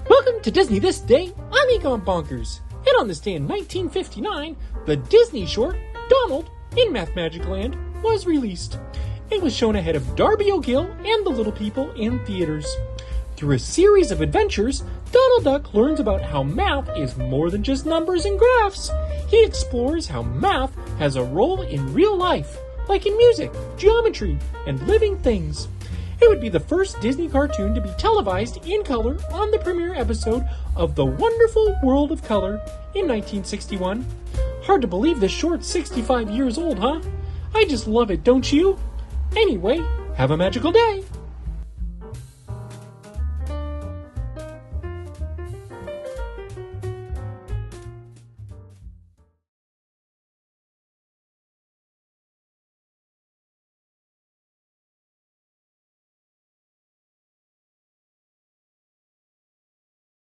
Welcome to Disney This Day. I'm Egon Bonkers. And on this day in 1959, the Disney short, Donald, in Mathmagic Land, was released. It was shown ahead of Darby O'Gill and the Little People in theaters. Through a series of adventures, Donald Duck learns about how math is more than just numbers and graphs. He explores how math has a role in real life, like in music, geometry, and living things. It would be the first Disney cartoon to be televised in color on the premiere episode of The Wonderful World of Color in 1961. Hard to believe this short's 65 years old, huh? I just love it, don't you? Anyway, have a magical day!